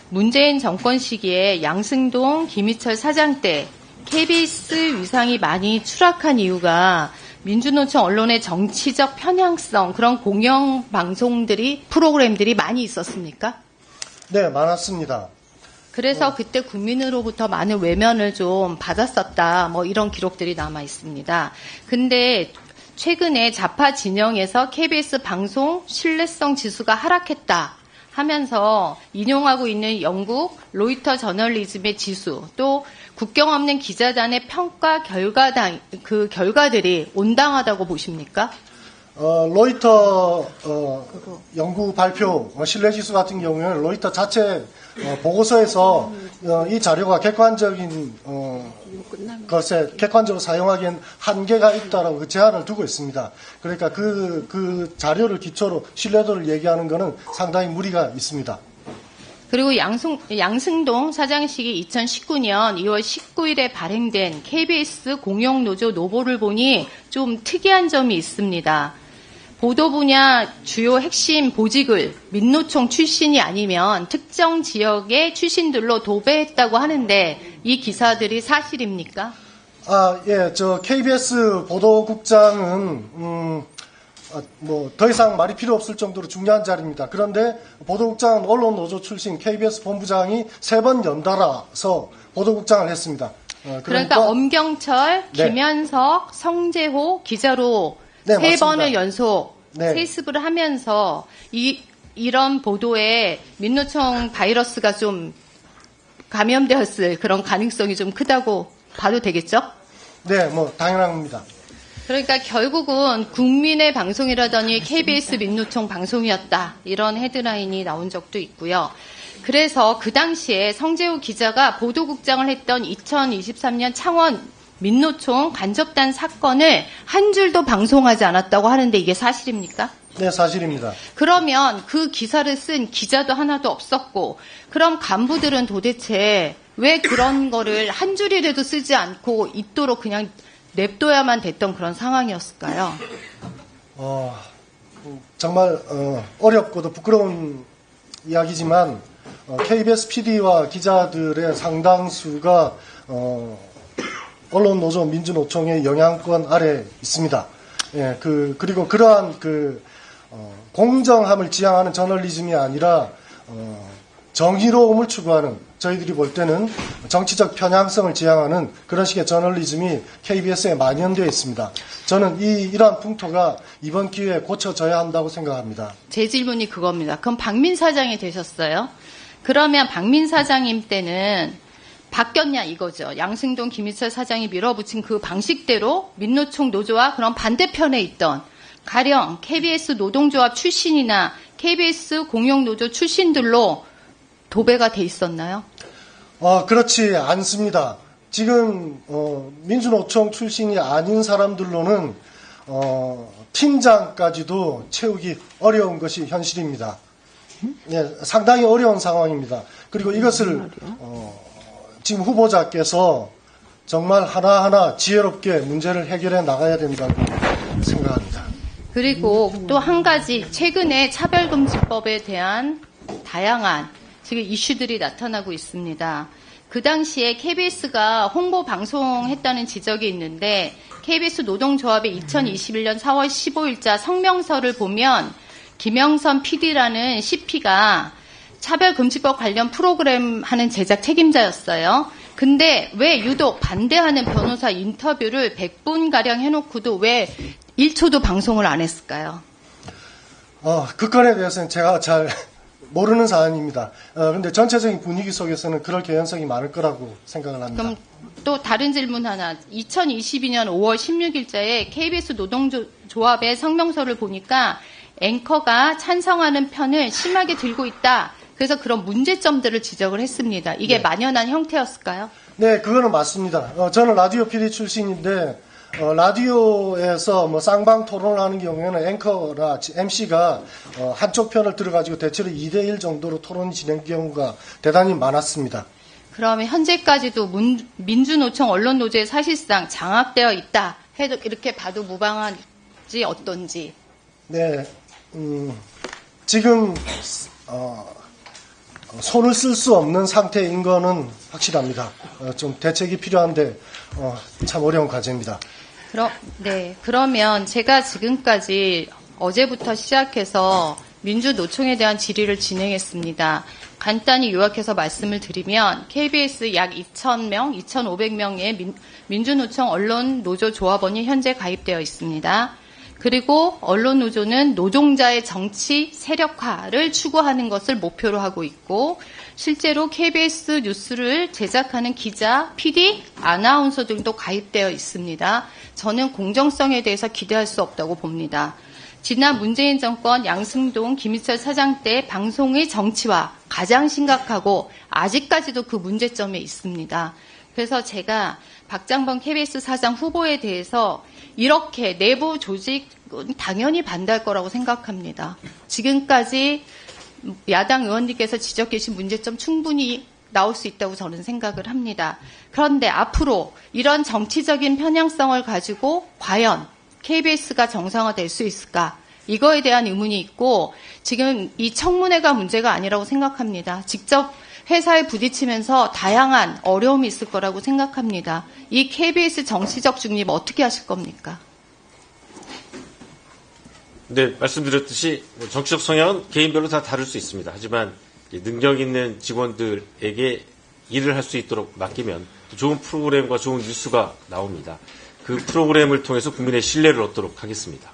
문재인 정권 시기에 양승동, 김희철 사장 때 KBS 위상이 많이 추락한 이유가 민주노총 언론의 정치적 편향성, 그런 공영방송들이, 프로그램들이 많이 있었습니까? 네, 많았습니다. 그래서 그때 국민으로부터 많은 외면을 좀 받았었다, 뭐 이런 기록들이 남아 있습니다. 근데 최근에 좌파 진영에서 KBS 방송 신뢰성 지수가 하락했다 하면서 인용하고 있는 영국 로이터 저널리즘의 지수, 또 국경 없는 기자단의 평가 결과들이 온당하다고 보십니까? 로이터 연구 발표 신뢰지수 같은 경우에는 로이터 자체 보고서에서 이 자료가 객관적인 것에 객관적으로 사용하기엔 한계가 있다라고 그 제한을 두고 있습니다. 그러니까 그 자료를 기초로 신뢰도를 얘기하는 것은 상당히 무리가 있습니다. 그리고 양승동 사장식이 2019년 2월 19일에 발행된 KBS 공영노조 노보를 보니 좀 특이한 점이 있습니다. 보도 분야 주요 핵심 보직을 민노총 출신이 아니면 특정 지역의 출신들로 도배했다고 하는데 이 기사들이 사실입니까? 예, KBS 보도국장은 뭐 더 이상 말이 필요 없을 정도로 중요한 자리입니다. 그런데 보도국장은 언론노조 출신 KBS 본부장이 3번 연달아서 보도국장을 했습니다. 그러니까 엄경철, 네. 김현석, 성재호 기자로 네, 3번을 연속 네. 세습을 하면서 이런 보도에 민노총 바이러스가 좀 감염되었을 그런 가능성이 좀 크다고 봐도 되겠죠? 네, 뭐 당연합니다. 그러니까 결국은 국민의 방송이라더니 KBS 민노총 방송이었다. 이런 헤드라인이 나온 적도 있고요. 그래서 그 당시에 성재우 기자가 보도국장을 했던 2023년 창원 민노총 간접단 사건을 한 줄도 방송하지 않았다고 하는데 이게 사실입니까? 네, 사실입니다. 그러면 그 기사를 쓴 기자도 하나도 없었고, 그럼 간부들은 도대체 왜 그런 거를 한 줄이라도 쓰지 않고 있도록 그냥 냅둬야만 됐던 그런 상황이었을까요? 정말 어렵고도 부끄러운 이야기지만 KBS PD와 기자들의 상당수가 언론노조 민주노총의 영향권 아래 있습니다. 예, 그리고 그러한 공정함을 지향하는 저널리즘이 아니라 정의로움을 추구하는, 저희들이 볼 때는 정치적 편향성을 지향하는 그런 식의 저널리즘이 KBS에 만연되어 있습니다. 저는 이러한 풍토가 이번 기회에 고쳐져야 한다고 생각합니다. 제 질문이 그겁니다. 그럼 박민 사장이 되셨어요? 그러면 박민 사장님 때는 바뀌었냐 이거죠. 양승동, 김희철 사장이 밀어붙인 그 방식대로 민노총 노조와 그런 반대편에 있던 가령 KBS 노동조합 출신이나 KBS 공영노조 출신들로 도배가 돼 있었나요? 그렇지 않습니다. 지금 민주노총 출신이 아닌 사람들로는 팀장까지도 채우기 어려운 것이 현실입니다. 네, 상당히 어려운 상황입니다. 그리고 이것을 지금 후보자께서 정말 하나하나 지혜롭게 문제를 해결해 나가야 된다고 생각합니다. 그리고 또 한 가지, 최근에 차별금지법에 대한 다양한 지금 이슈들이 나타나고 있습니다. 그 당시에 KBS가 홍보 방송했다는 지적이 있는데 KBS 노동조합의 2021년 4월 15일자 성명서를 보면 김영선 PD라는 CP가 차별금지법 관련 프로그램 하는 제작 책임자였어요. 근데 왜 유독 반대하는 변호사 인터뷰를 100분가량 해놓고도 왜 1초도 방송을 안 했을까요? 그 건에 대해서는 제가 잘 모르는 사안입니다. 근데 전체적인 분위기 속에서는 그럴 개연성이 많을 거라고 생각을 합니다. 그럼 또 다른 질문 하나. 2022년 5월 16일자에 KBS 노동조합의 성명서를 보니까 앵커가 찬성하는 편을 심하게 들고 있다. 그래서 그런 문제점들을 지적을 했습니다. 이게 네. 만연한 형태였을까요? 네, 그거는 맞습니다. 저는 라디오 PD 출신인데 라디오에서 뭐 쌍방 토론을 하는 경우에는 앵커나 MC가 한쪽 편을 들어가지고 대체로 2대1 정도로 토론이 진행 경우가 대단히 많았습니다. 그러면 현재까지도 민주노총 언론노조에 사실상 장악되어 있다 해도 이렇게 봐도 무방한지 어떤지. 네, 지금 손을 쓸 수 없는 상태인 거는 확실합니다. 좀 대책이 필요한데 참 어려운 과제입니다. 그러면 제가 지금까지 어제부터 시작해서 민주노총에 대한 질의를 진행했습니다. 간단히 요약해서 말씀을 드리면 KBS 약 2,000명, 2,500명의 민주노총 언론노조 조합원이 현재 가입되어 있습니다. 그리고 언론노조는 노동자의 정치 세력화를 추구하는 것을 목표로 하고 있고 실제로 KBS 뉴스를 제작하는 기자, PD, 아나운서 등도 가입되어 있습니다. 저는 공정성에 대해서 기대할 수 없다고 봅니다. 지난 문재인 정권 양승동, 김희철 사장 때 방송의 정치화 가장 심각하고 아직까지도 그 문제점에 있습니다. 그래서 제가 박장번 KBS 사장 후보에 대해서 이렇게 내부 조직은 당연히 반대할 거라고 생각합니다. 지금까지 야당 의원님께서 지적해 주신 문제점 충분히 나올 수 있다고 저는 생각을 합니다. 그런데 앞으로 이런 정치적인 편향성을 가지고 과연 KBS가 정상화될 수 있을까? 이거에 대한 의문이 있고 지금 이 청문회가 문제가 아니라고 생각합니다. 직접 회사에 부딪히면서 다양한 어려움이 있을 거라고 생각합니다. 이 KBS 정치적 중립 어떻게 하실 겁니까? 네, 말씀드렸듯이 정치적 성향은 개인별로 다 다를 수 있습니다. 하지만 능력 있는 직원들에게 일을 할 수 있도록 맡기면 좋은 프로그램과 좋은 뉴스가 나옵니다. 그 프로그램을 통해서 국민의 신뢰를 얻도록 하겠습니다.